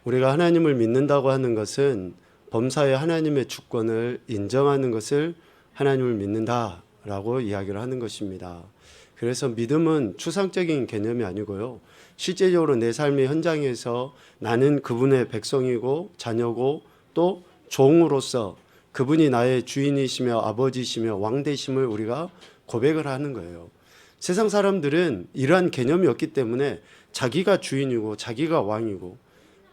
우리가 하나님을 믿는다고 하는 것은 범사에 하나님의 주권을 인정하는 것을 하나님을 믿는다라고 이야기를 하는 것입니다. 그래서 믿음은 추상적인 개념이 아니고요. 실제적으로 내 삶의 현장에서 나는 그분의 백성이고 자녀고 또 종으로서 그분이 나의 주인이시며 아버지시며 왕되심을 우리가 고백을 하는 거예요. 세상 사람들은 이러한 개념이 없기 때문에 자기가 주인이고 자기가 왕이고,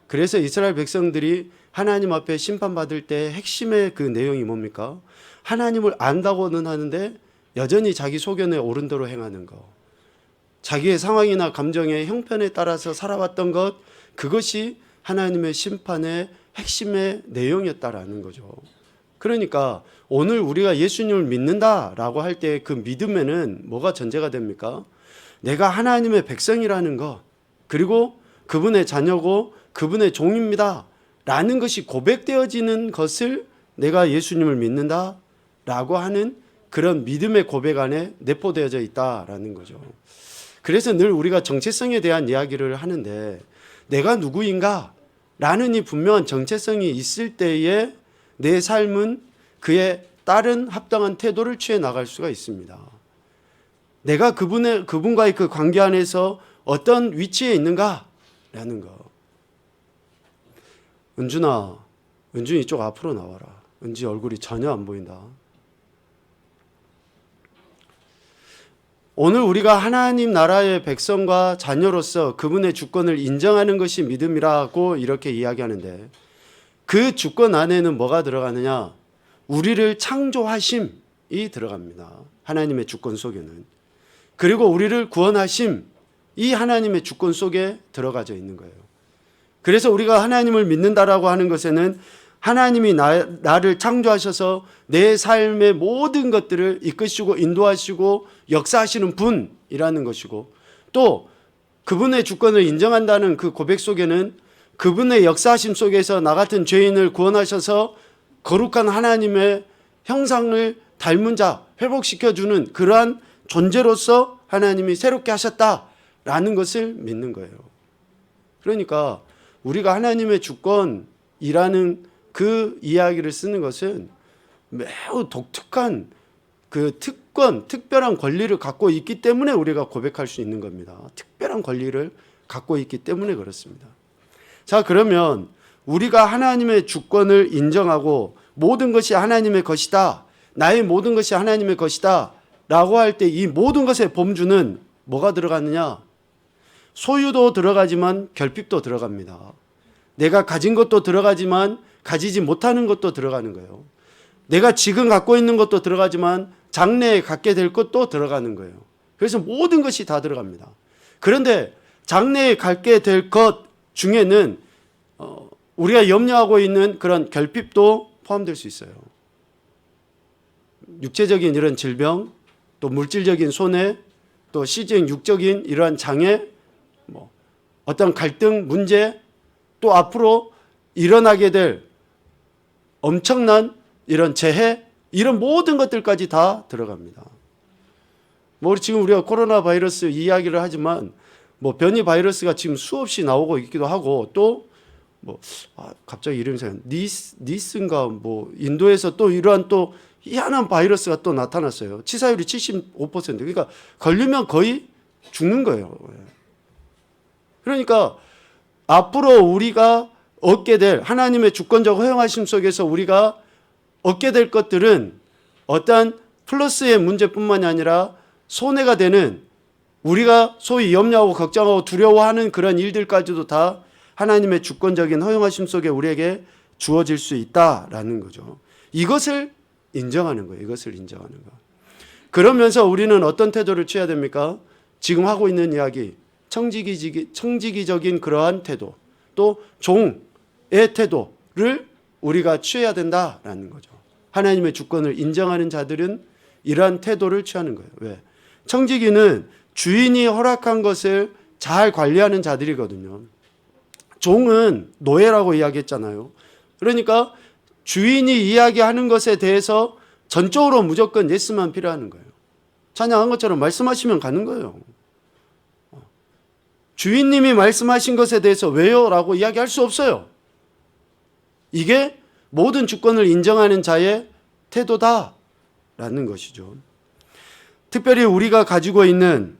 그래서 이스라엘 백성들이 하나님 앞에 심판받을 때 핵심의 그 내용이 뭡니까? 하나님을 안다고는 하는데 여전히 자기 소견에 옳은 대로 행하는 것, 자기의 상황이나 감정의 형편에 따라서 살아왔던 것, 그것이 하나님의 심판의 핵심의 내용이었다라는 거죠. 그러니까 오늘 우리가 예수님을 믿는다라고 할 때 그 믿음에는 뭐가 전제가 됩니까? 내가 하나님의 백성이라는 것, 그리고 그분의 자녀고 그분의 종입니다 라는 것이 고백되어지는 것을 내가 예수님을 믿는다 라고 하는 그런 믿음의 고백 안에 내포되어져 있다라는 거죠. 그래서 늘 우리가 정체성에 대한 이야기를 하는데, 내가 누구인가 라는 이 분명한 정체성이 있을 때에 내 삶은 그에 따른 합당한 태도를 취해 나갈 수가 있습니다. 내가 그분과의 그 관계 안에서 어떤 위치에 있는가 라는 거. 은준이 쪽 앞으로 나와라. 은지 얼굴이 전혀 안 보인다. 오늘 우리가 하나님 나라의 백성과 자녀로서 그분의 주권을 인정하는 것이 믿음이라고 이렇게 이야기하는데, 그 주권 안에는 뭐가 들어가느냐? 우리를 창조하심이 들어갑니다. 하나님의 주권 속에는. 그리고 우리를 구원하심, 이 하나님의 주권 속에 들어가져 있는 거예요. 그래서 우리가 하나님을 믿는다라고 하는 것에는 하나님이 나를 창조하셔서 내 삶의 모든 것들을 이끄시고 인도하시고 역사하시는 분이라는 것이고, 또 그분의 주권을 인정한다는 그 고백 속에는 그분의 역사하심 속에서 나 같은 죄인을 구원하셔서 거룩한 하나님의 형상을 닮은 자, 회복시켜주는 그러한 존재로서 하나님이 새롭게 하셨다라는 것을 믿는 거예요. 그러니까 우리가 하나님의 주권이라는 그 이야기를 쓰는 것은 매우 독특한 그 특별한 권리를 갖고 있기 때문에 우리가 고백할 수 있는 겁니다. 특별한 권리를 갖고 있기 때문에 그렇습니다. 자, 그러면 우리가 하나님의 주권을 인정하고 모든 것이 하나님의 것이다, 나의 모든 것이 하나님의 것이다 라고 할 때 이 모든 것의 범주는 뭐가 들어가느냐? 소유도 들어가지만 결핍도 들어갑니다. 내가 가진 것도 들어가지만 가지지 못하는 것도 들어가는 거예요. 내가 지금 갖고 있는 것도 들어가지만 장래에 갖게 될 것도 들어가는 거예요. 그래서 모든 것이 다 들어갑니다. 그런데 장래에 갖게 될 것 중에는 우리가 염려하고 있는 그런 결핍도 포함될 수 있어요. 육체적인 이런 질병, 또 물질적인 손해, 또 시적 육적인 이러한 장애, 어떤 갈등, 문제, 또 앞으로 일어나게 될 엄청난 이런 재해, 이런 모든 것들까지 다 들어갑니다. 지금 우리가 코로나 바이러스 이야기를 하지만 변이 바이러스가 지금 수없이 나오고 있기도 하고, 또 갑자기 이름이 생각나요. 니스인가 인도에서 또 이러한 또 희한한 바이러스가 또 나타났어요. 치사율이 75%. 그러니까 걸리면 거의 죽는 거예요. 그러니까 앞으로 우리가 얻게 될 하나님의 주권적 허용하심 속에서 우리가 얻게 될 것들은 어떠한 플러스의 문제뿐만이 아니라 손해가 되는, 우리가 소위 염려하고 걱정하고 두려워하는 그런 일들까지도 다 하나님의 주권적인 허용하심 속에 우리에게 주어질 수 있다라는 거죠. 이것을 인정하는 거예요. 이것을 인정하는 거. 그러면서 우리는 어떤 태도를 취해야 됩니까? 지금 하고 있는 이야기, 청지기적인 그러한 태도, 또 종의 태도를 우리가 취해야 된다라는 거죠. 하나님의 주권을 인정하는 자들은 이러한 태도를 취하는 거예요. 왜? 청지기는 주인이 허락한 것을 잘 관리하는 자들이거든요. 종은 노예라고 이야기했잖아요. 그러니까 주인이 이야기하는 것에 대해서 전적으로 무조건 예스만 필요한 거예요. 찬양한 것처럼 말씀하시면 가는 거예요. 주인님이 말씀하신 것에 대해서 왜요? 라고 이야기할 수 없어요. 이게 모든 주권을 인정하는 자의 태도다라는 것이죠. 특별히 우리가 가지고 있는,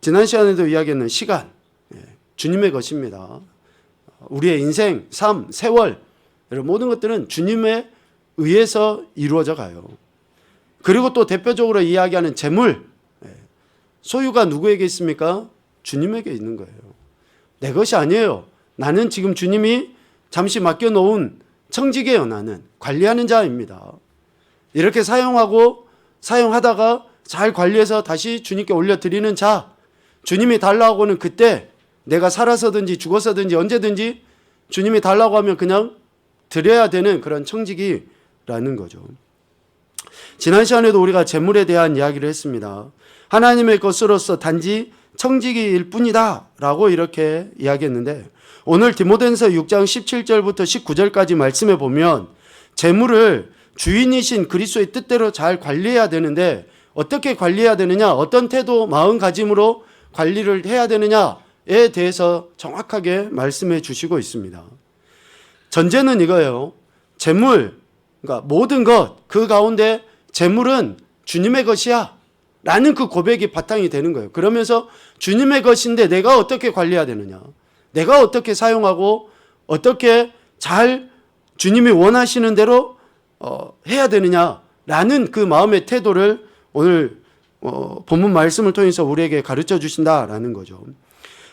지난 시간에도 이야기했는 시간, 주님의 것입니다. 우리의 인생, 삶, 세월, 이런 모든 것들은 주님에 의해서 이루어져 가요. 그리고 또 대표적으로 이야기하는 재물, 소유가 누구에게 있습니까? 주님에게 있는 거예요. 내 것이 아니에요. 나는 지금 주님이 잠시 맡겨놓은 청직이에요. 나는 관리하는 자입니다. 이렇게 사용하다가 잘 관리해서 다시 주님께 올려드리는 자, 주님이 달라고 하는 그때 내가 살아서든지 죽어서든지 언제든지 주님이 달라고 하면 그냥 드려야 되는 그런 청직이라는 거죠. 지난 시간에도 우리가 재물에 대한 이야기를 했습니다. 하나님의 것으로서 단지 청지기일 뿐이다 라고 이렇게 이야기했는데, 오늘 디모데전서 6장 17절부터 19절까지 말씀해 보면 재물을 주인이신 그리스도의 뜻대로 잘 관리해야 되는데, 어떻게 관리해야 되느냐, 어떤 태도 마음가짐으로 관리를 해야 되느냐에 대해서 정확하게 말씀해 주시고 있습니다. 전제는 이거예요. 재물, 그러니까 모든 것, 그 가운데 재물은 주님의 것이야 라는 그 고백이 바탕이 되는 거예요. 그러면서 주님의 것인데 내가 어떻게 관리해야 되느냐, 내가 어떻게 사용하고 어떻게 잘 주님이 원하시는 대로 해야 되느냐라는 그 마음의 태도를 오늘 본문 말씀을 통해서 우리에게 가르쳐 주신다라는 거죠.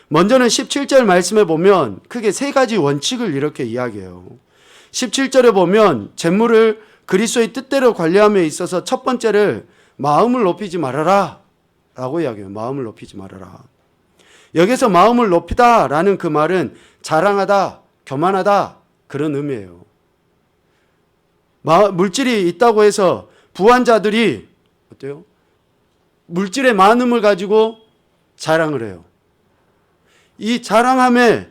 먼저는 17절 말씀에 보면 크게 세 가지 원칙을 이렇게 이야기해요. 17절에 보면 재물을 그리스도의 뜻대로 관리함에 있어서 첫 번째를 마음을 높이지 말아라 라고 이야기해요. 마음을 높이지 말아라. 여기서 마음을 높이다 라는 그 말은 자랑하다, 교만하다 그런 의미예요. 물질이 있다고 해서 부한 자들이 어때요? 물질의 많음을 가지고 자랑을 해요. 이 자랑함의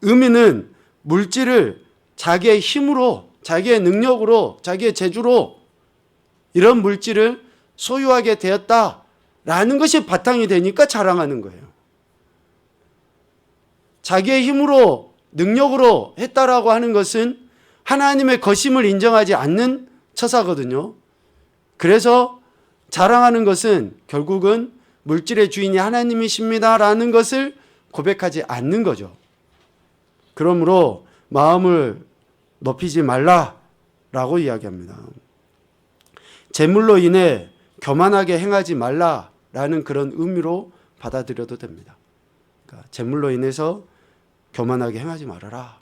의미는 물질을 자기의 힘으로, 자기의 능력으로, 자기의 재주로 이런 물질을 소유하게 되었다라는 것이 바탕이 되니까 자랑하는 거예요. 자기의 힘으로, 능력으로 했다라고 하는 것은 하나님의 것임을 인정하지 않는 처사거든요. 그래서 자랑하는 것은 결국은 물질의 주인이 하나님이십니다라는 것을 고백하지 않는 거죠. 그러므로 마음을 높이지 말라라고 이야기합니다. 재물로 인해 교만하게 행하지 말라라는 그런 의미로 받아들여도 됩니다. 그러니까 재물로 인해서 교만하게 행하지 말아라.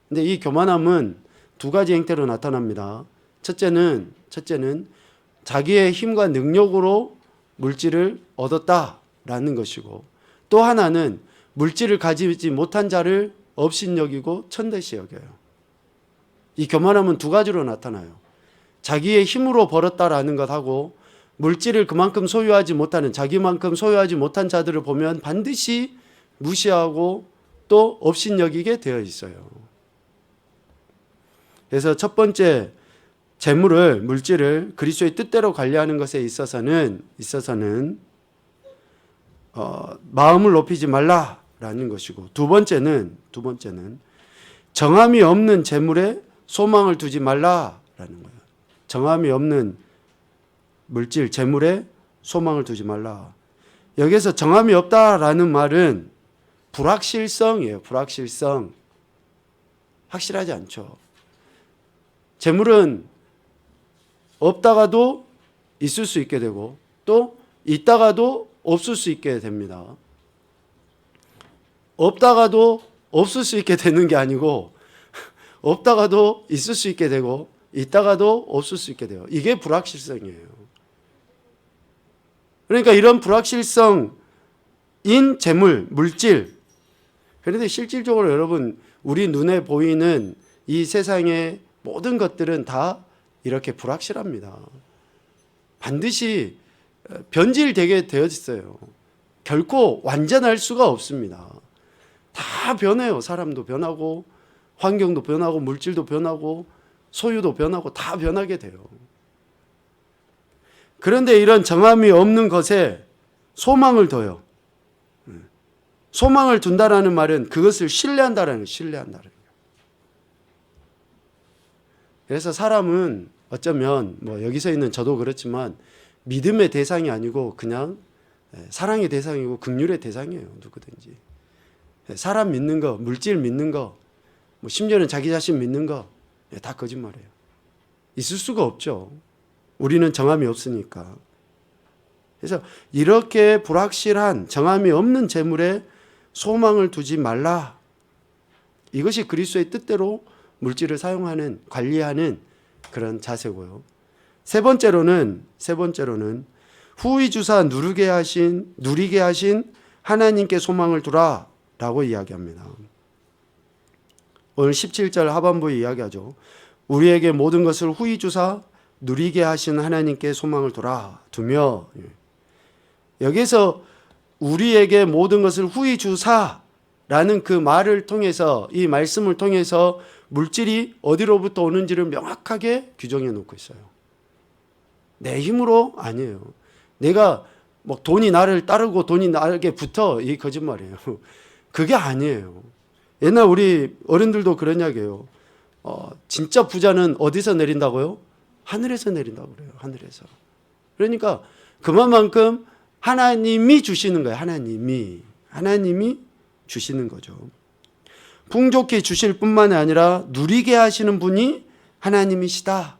근데 이 교만함은 두 가지 형태로 나타납니다. 첫째는 자기의 힘과 능력으로 물질을 얻었다라는 것이고, 또 하나는 물질을 가지지 못한 자를 업신여기고 천대시 여겨요. 이 교만함은 두 가지로 나타나요. 자기의 힘으로 벌었다라는 것하고 물질을 그만큼 소유하지 못하는, 자기만큼 소유하지 못한 자들을 보면 반드시 무시하고 또 업신여기게 되어 있어요. 그래서 첫 번째, 재물을, 물질을 그리스도의 뜻대로 관리하는 것에 있어서는 마음을 높이지 말라라는 것이고, 두 번째는 정함이 없는 재물에 소망을 두지 말라라는 거예요. 정함이 없는 물질, 재물에 소망을 두지 말라. 여기서 정함이 없다라는 말은 불확실성이에요. 불확실성. 확실하지 않죠. 재물은 없다가도 있을 수 있게 되고 또 있다가도 없을 수 있게 됩니다. 없다가도 없을 수 있게 되는 게 아니고 없다가도 있을 수 있게 되고 있다가도 없을 수 있게 돼요. 이게 불확실성이에요. 그러니까 이런 불확실성인 재물, 물질, 그런데 실질적으로 여러분 우리 눈에 보이는 이 세상의 모든 것들은 다 이렇게 불확실합니다. 반드시 변질되게 되어 있어요. 결코 완전할 수가 없습니다. 다 변해요. 사람도 변하고 환경도 변하고 물질도 변하고 소유도 변하고 다 변하게 돼요. 그런데 이런 정함이 없는 것에 소망을 둬요. 소망을 둔다라는 말은 그것을 신뢰한다라는 신뢰한다는 거예요. 그래서 사람은 어쩌면 뭐 여기서 있는 저도 그렇지만 믿음의 대상이 아니고 그냥 사랑의 대상이고 긍휼의 대상이에요. 누구든지. 사람 믿는 거, 물질 믿는 거, 뭐 심지어는 자기 자신 믿는 거 다 거짓말이에요. 있을 수가 없죠. 우리는 정함이 없으니까. 그래서 이렇게 불확실한 정함이 없는 재물에 소망을 두지 말라. 이것이 그리스도의 뜻대로 물질을 사용하는, 관리하는 그런 자세고요. 세 번째로는 후히 주사 누리게 하신 하나님께 소망을 두라라고 이야기합니다. 오늘 17절 하반부에 이야기하죠. 우리에게 모든 것을 후히 주사 누리게 하신 하나님께 소망을 두며, 여기서 우리에게 모든 것을 후히 주사라는 그 말을 통해서, 이 말씀을 통해서 물질이 어디로부터 오는지를 명확하게 규정해 놓고 있어요. 내 힘으로 아니에요. 내가 뭐 돈이 나를 따르고 돈이 나에게 붙어, 이 거짓말이에요. 그게 아니에요. 옛날 우리 어른들도 그런 이야기예요. 진짜 부자는 어디서 내린다고요? 하늘에서 내린다고 그래요. 하늘에서. 그러니까 그만큼 하나님이 주시는 거예요. 하나님이 주시는 거죠. 풍족히 주실 뿐만 아니라 누리게 하시는 분이 하나님이시다.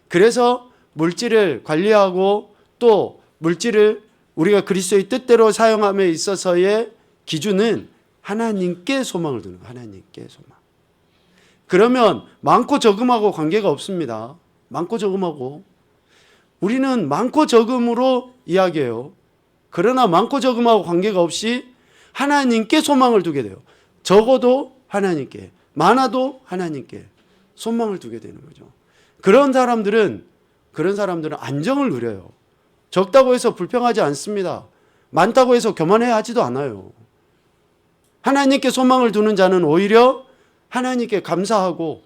그래서 물질을 관리하고 또 물질을 우리가 그리스도의 뜻대로 사용함에 있어서의 기준은 하나님께 소망을 두는 거예요. 하나님께 소망. 그러면 많고 적음하고 관계가 없습니다. 많고 적음하고. 우리는 많고 적음으로 이야기해요. 그러나 많고 적음하고 관계가 없이 하나님께 소망을 두게 돼요. 적어도 하나님께, 많아도 하나님께 소망을 두게 되는 거죠. 그런 사람들은 안정을 누려요. 적다고 해서 불평하지 않습니다. 많다고 해서 교만해야 하지도 않아요. 하나님께 소망을 두는 자는 오히려 하나님께 감사하고,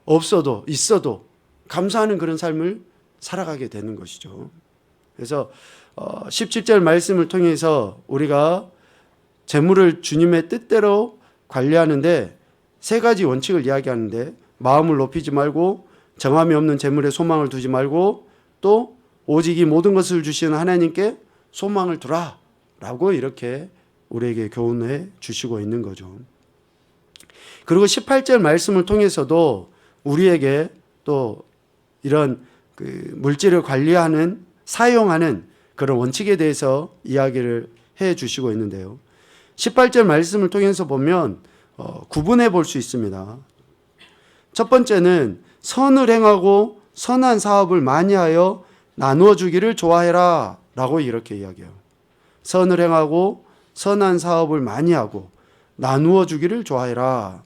없어도 있어도 감사하는 그런 삶을 살아가게 되는 것이죠. 그래서 17절 말씀을 통해서 우리가 재물을 주님의 뜻대로 관리하는데 세 가지 원칙을 이야기하는데, 마음을 높이지 말고 정함이 없는 재물에 소망을 두지 말고 또 오직 이 모든 것을 주시는 하나님께 소망을 두라라고 이렇게 우리에게 교훈해 주시고 있는 거죠. 그리고 18절 말씀을 통해서도 우리에게 또 이런 그 물질을 관리하는, 사용하는 그런 원칙에 대해서 이야기를 해 주시고 있는데요. 18절 말씀을 통해서 보면 구분해 볼 수 있습니다. 첫 번째는 선을 행하고 선한 사업을 많이 하여 나누어 주기를 좋아해라 라고 이렇게 이야기해요. 선을 행하고 선한 사업을 많이 하고 나누어 주기를 좋아해라.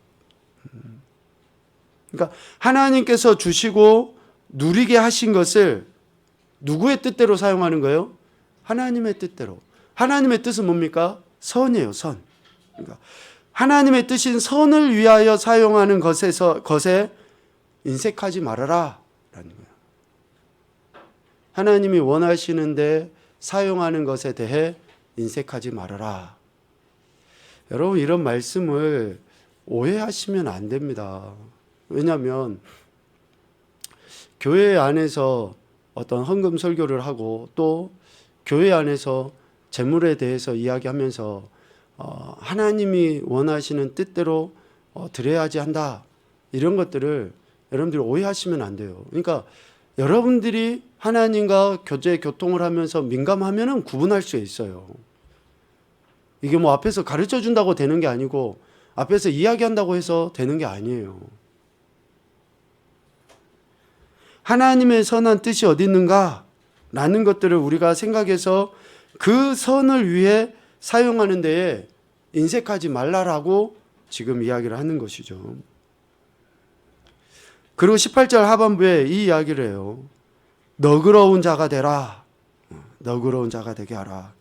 그러니까 하나님께서 주시고 누리게 하신 것을 누구의 뜻대로 사용하는 거예요? 하나님의 뜻대로. 하나님의 뜻은 뭡니까? 선이에요, 선. 그러니까 하나님의 뜻인 선을 위하여 사용하는 것에 인색하지 말아라 라는 거예요. 하나님이 원하시는데 사용하는 것에 대해 인색하지 말아라. 여러분, 이런 말씀을 오해하시면 안 됩니다. 왜냐하면 교회 안에서 어떤 헌금 설교를 하고 또 교회 안에서 재물에 대해서 이야기하면서 하나님이 원하시는 뜻대로 드려야지 한다, 이런 것들을 여러분들이 오해하시면 안 돼요. 그러니까 여러분들이 하나님과 교통을 하면서 민감하면은 구분할 수 있어요. 이게 뭐 앞에서 가르쳐 준다고 되는 게 아니고 앞에서 이야기한다고 해서 되는 게 아니에요. 하나님의 선한 뜻이 어디 있는가 라는 것들을 우리가 생각해서 그 선을 위해 사용하는 데에 인색하지 말라라고 지금 이야기를 하는 것이죠. 그리고 18절 하반부에 이 이야기를 해요. 너그러운 자가 되라. 너그러운 자가 되게 하라.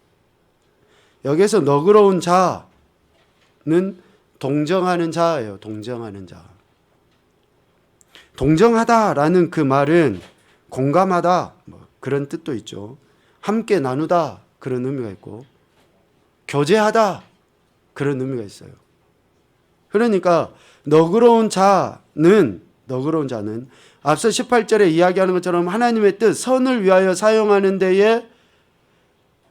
여기서 너그러운 자는 동정하는 자예요. 동정하는 자. 동정하다라는 그 말은 공감하다, 그런 뜻도 있죠. 함께 나누다, 그런 의미가 있고 교제하다 그런 의미가 있어요. 그러니까 너그러운 자는 앞서 18절에 이야기하는 것처럼 하나님의 뜻, 선을 위하여 사용하는 데에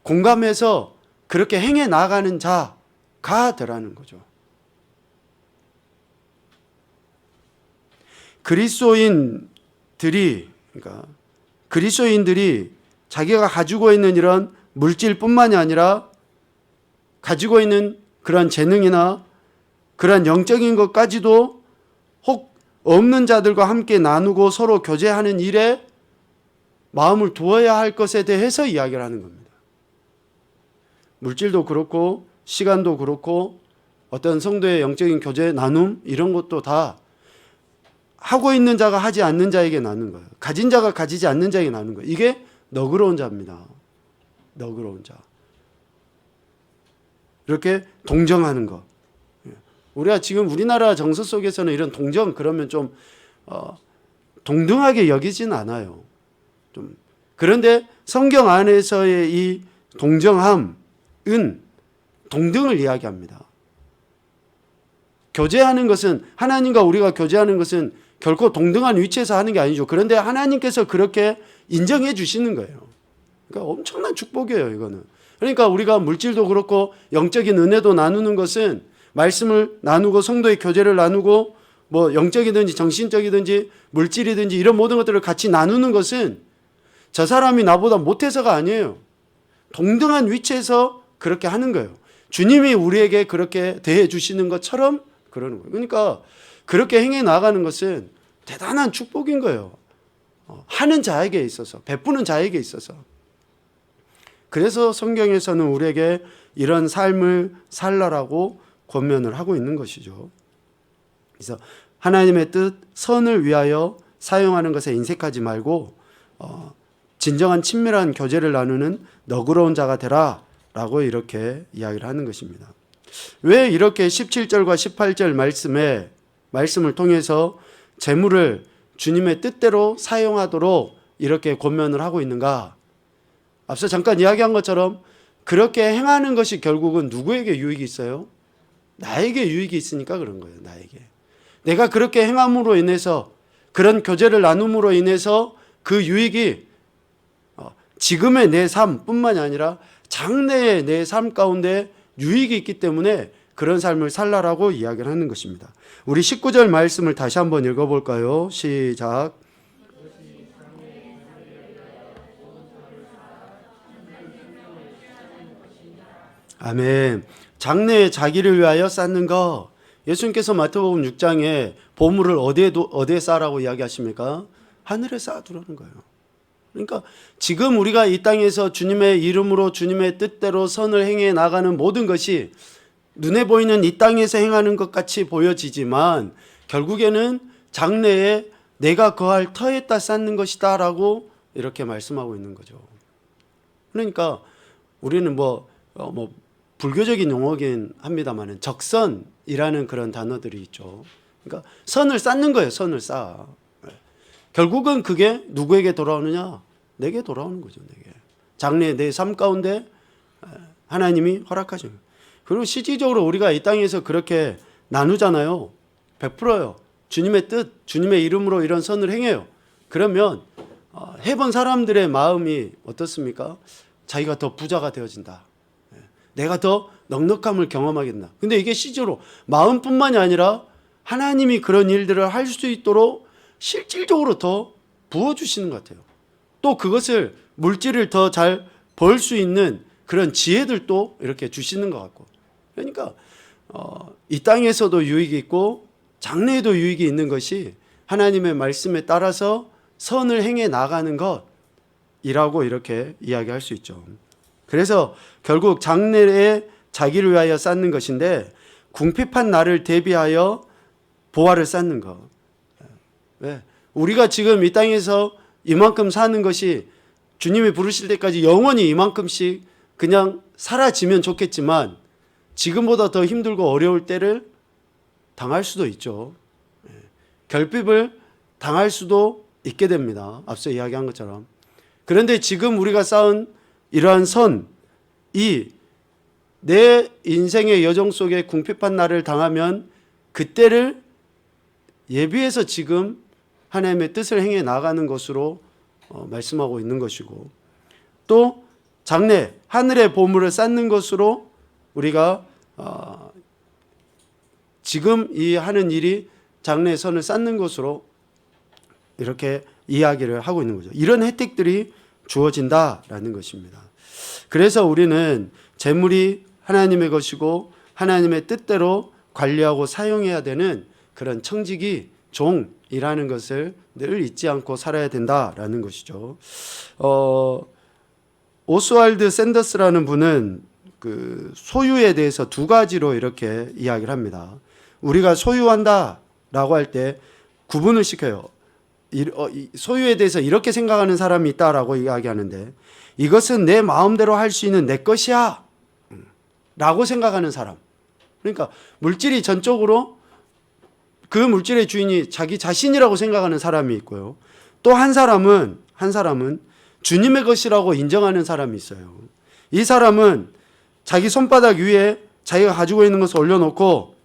공감해서 그렇게 행해 나가는 자가 되라는 거죠. 그리스도인들이 자기가 가지고 있는 이런 물질뿐만이 아니라 가지고 있는 그런 재능이나 그런 영적인 것까지도 혹 없는 자들과 함께 나누고 서로 교제하는 일에 마음을 두어야 할 것에 대해서 이야기를 하는 겁니다. 물질도 그렇고 시간도 그렇고 어떤 성도의 영적인 교제 나눔 이런 것도 다 하고 있는 자가 하지 않는 자에게 나누는 거예요. 가진 자가 가지지 않는 자에게 나누는 거예요. 이게 너그러운 자입니다. 너그러운 자. 이렇게 동정하는 것. 우리가 지금 우리나라 정서 속에서는 이런 동정 그러면 좀 동등하게 여기진 않아요. 좀 그런데 성경 안에서의 이 동정함은 동등을 이야기합니다. 교제하는 것은 하나님과 우리가 교제하는 것은 결코 동등한 위치에서 하는 게 아니죠. 그런데 하나님께서 그렇게 인정해 주시는 거예요. 그러니까 엄청난 축복이에요, 이거는. 그러니까 우리가 물질도 그렇고 영적인 은혜도 나누는 것은 말씀을 나누고 성도의 교제를 나누고 뭐 영적이든지 정신적이든지 물질이든지 이런 모든 것들을 같이 나누는 것은 저 사람이 나보다 못해서가 아니에요. 동등한 위치에서 그렇게 하는 거예요. 주님이 우리에게 그렇게 대해 주시는 것처럼 그러는 거예요. 그러니까 그렇게 행해 나가는 것은 대단한 축복인 거예요. 하는 자에게 있어서, 베푸는 자에게 있어서. 그래서 성경에서는 우리에게 이런 삶을 살라라고 권면을 하고 있는 것이죠. 그래서 하나님의 뜻, 선을 위하여 사용하는 것에 인색하지 말고 진정한 친밀한 교제를 나누는 너그러운 자가 되라라고 이렇게 이야기를 하는 것입니다. 왜 이렇게 17절과 18절 말씀을 통해서 재물을 주님의 뜻대로 사용하도록 이렇게 권면을 하고 있는가? 앞서 잠깐 이야기한 것처럼 그렇게 행하는 것이 결국은 누구에게 유익이 있어요? 나에게 유익이 있으니까 그런 거예요. 나에게. 내가 그렇게 행함으로 인해서 그런 교제를 나눔으로 인해서 그 유익이 지금의 내 삶뿐만이 아니라 장래의 내 삶 가운데 유익이 있기 때문에 그런 삶을 살라라고 이야기를 하는 것입니다. 우리 19절 말씀을 다시 한번 읽어볼까요? 시작. 아멘. 장래에 자기를 위하여 쌓는 것. 예수님께서 마태복음 6장에 보물을 어디에 쌓으라고 이야기하십니까? 하늘에 쌓아두라는 거예요. 그러니까 지금 우리가 이 땅에서 주님의 이름으로 주님의 뜻대로 선을 행해 나가는 모든 것이 눈에 보이는 이 땅에서 행하는 것 같이 보여지지만 결국에는 장래에 내가 거할 터에다 쌓는 것이다 라고 이렇게 말씀하고 있는 거죠. 그러니까 우리는 불교적인 용어긴 합니다만 적선이라는 그런 단어들이 있죠. 그러니까 선을 쌓는 거예요. 선을 쌓아. 결국은 그게 누구에게 돌아오느냐? 내게 돌아오는 거죠. 내게. 장래의 내 삶 가운데 하나님이 허락하신 거예요. 그리고 실질적으로 우리가 이 땅에서 그렇게 나누잖아요. 베풀어요. 주님의 뜻, 주님의 이름으로 이런 선을 행해요. 그러면 해본 사람들의 마음이 어떻습니까? 자기가 더 부자가 되어진다. 내가 더 넉넉함을 경험하겠나. 근데 이게 실제로 마음뿐만이 아니라 하나님이 그런 일들을 할 수 있도록 실질적으로 더 부어주시는 것 같아요. 또 그것을 물질을 더 잘 벌 수 있는 그런 지혜들도 이렇게 주시는 것 같고. 그러니까 이 땅에서도 유익이 있고 장래에도 유익이 있는 것이 하나님의 말씀에 따라서 선을 행해 나가는 것이라고 이렇게 이야기할 수 있죠. 그래서 결국 장래에 자기를 위하여 쌓는 것인데 궁핍한 날을 대비하여 보화를 쌓는 것. 왜? 우리가 지금 이 땅에서 이만큼 사는 것이 주님이 부르실 때까지 영원히 이만큼씩 그냥 사라지면 좋겠지만 지금보다 더 힘들고 어려울 때를 당할 수도 있죠. 결핍을 당할 수도 있게 됩니다. 앞서 이야기한 것처럼. 그런데 지금 우리가 쌓은 이러한 선, 이 내 인생의 여정 속에 궁핍한 날을 당하면 그때를 예비해서 지금 하나님의 뜻을 행해 나가는 것으로 말씀하고 있는 것이고, 또 장래 하늘의 보물을 쌓는 것으로 우리가 지금 이 하는 일이 장래의 선을 쌓는 것으로 이렇게 이야기를 하고 있는 거죠. 이런 혜택들이 주어진다라는 것입니다. 그래서 우리는 재물이 하나님의 것이고 하나님의 뜻대로 관리하고 사용해야 되는 그런 청지기 종이라는 것을 늘 잊지 않고 살아야 된다라는 것이죠. 오스왈드 샌더스라는 분은 그 소유에 대해서 두 가지로 이렇게 이야기를 합니다. 우리가 소유한다라고 할 때 구분을 시켜요. 소유에 대해서 이렇게 생각하는 사람이 있다라고 이야기하는데, 이것은 내 마음대로 할 수 있는 내 것이야 라고 생각하는 사람. 그러니까 물질이 전적으로 그 물질의 주인이 자기 자신이라고 생각하는 사람이 있고요. 또 한 사람은 주님의 것이라고 인정하는 사람이 있어요. 이 사람은 자기 손바닥 위에 자기가 가지고 있는 것을 올려놓고,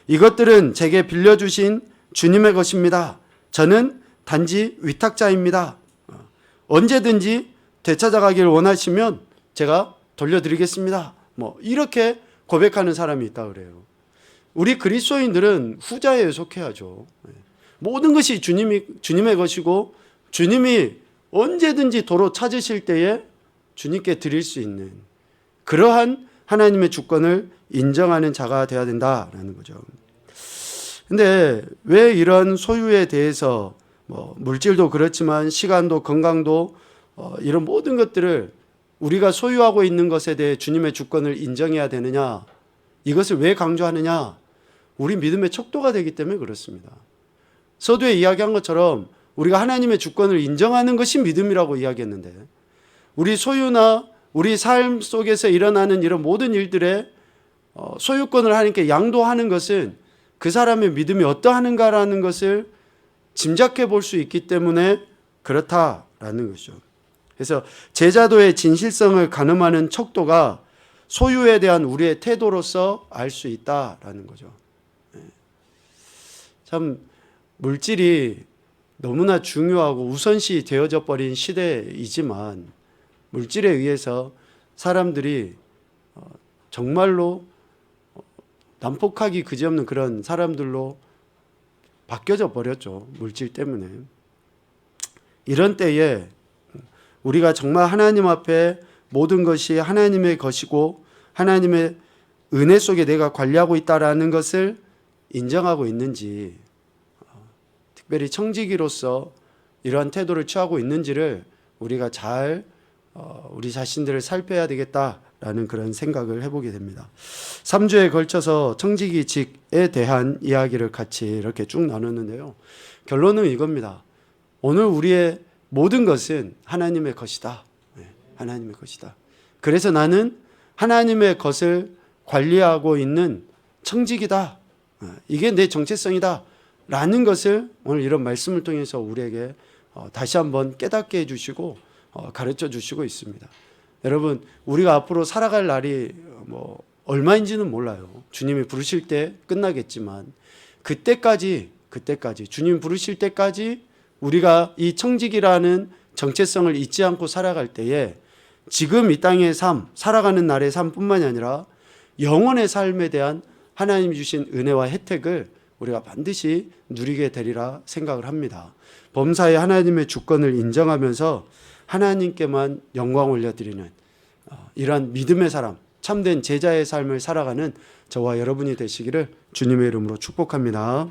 이것들은 제게 빌려주신 주님의 것입니다. 저는 단지 위탁자입니다. 언제든지 되찾아가기를 원하시면 제가 돌려드리겠습니다. 이렇게 고백하는 사람이 있다 그래요. 우리 그리스도인들은 후자에 속해야죠. 모든 것이 주님의 것이고, 주님이 언제든지 도로 찾으실 때에 주님께 드릴 수 있는 그러한 하나님의 주권을 인정하는 자가 되어야 된다라는 거죠. 근데 왜 이런 소유에 대해서 물질도 그렇지만 시간도 건강도 이런 모든 것들을 우리가 소유하고 있는 것에 대해 주님의 주권을 인정해야 되느냐, 이것을 왜 강조하느냐? 우리 믿음의 척도가 되기 때문에 그렇습니다. 서두에 이야기한 것처럼 우리가 하나님의 주권을 인정하는 것이 믿음이라고 이야기했는데, 우리 소유나 우리 삶 속에서 일어나는 이런 모든 일들에 소유권을 하나님께 양도하는 것은 그 사람의 믿음이 어떠하는가라는 것을 짐작해 볼 수 있기 때문에 그렇다라는 것이죠. 그래서 제자도의 진실성을 가늠하는 척도가 소유에 대한 우리의 태도로서 알 수 있다라는 거죠. 참 물질이 너무나 중요하고 우선시 되어져 버린 시대이지만, 물질에 의해서 사람들이 정말로 난폭하기 그지없는 그런 사람들로 바뀌어져 버렸죠. 물질 때문에. 이런 때에 우리가 정말 하나님 앞에 모든 것이 하나님의 것이고 하나님의 은혜 속에 내가 관리하고 있다라는 것을 인정하고 있는지, 특별히 청지기로서 이러한 태도를 취하고 있는지를 우리가 잘 우리 자신들을 살펴야 되겠다라는 그런 생각을 해보게 됩니다. 3주에 걸쳐서 청지기직에 대한 이야기를 같이 이렇게 쭉 나눴는데요. 결론은 이겁니다. 오늘 우리의 모든 것은 하나님의 것이다. 하나님의 것이다. 그래서 나는 하나님의 것을 관리하고 있는 청지기다. 이게 내 정체성이다. 라는 것을 오늘 이런 말씀을 통해서 우리에게 다시 한번 깨닫게 해주시고 가르쳐 주시고 있습니다. 여러분, 우리가 앞으로 살아갈 날이 얼마인지는 몰라요. 주님이 부르실 때 끝나겠지만, 그때까지 주님 부르실 때까지 우리가 이 청지기라는 정체성을 잊지 않고 살아갈 때에 지금 이 땅의 삶, 살아가는 날의 삶뿐만이 아니라 영원의 삶에 대한 하나님이 주신 은혜와 혜택을 우리가 반드시 누리게 되리라 생각을 합니다. 범사에 하나님의 주권을 인정하면서 하나님께만 영광 올려드리는 이러한 믿음의 사람, 참된 제자의 삶을 살아가는 저와 여러분이 되시기를 주님의 이름으로 축복합니다.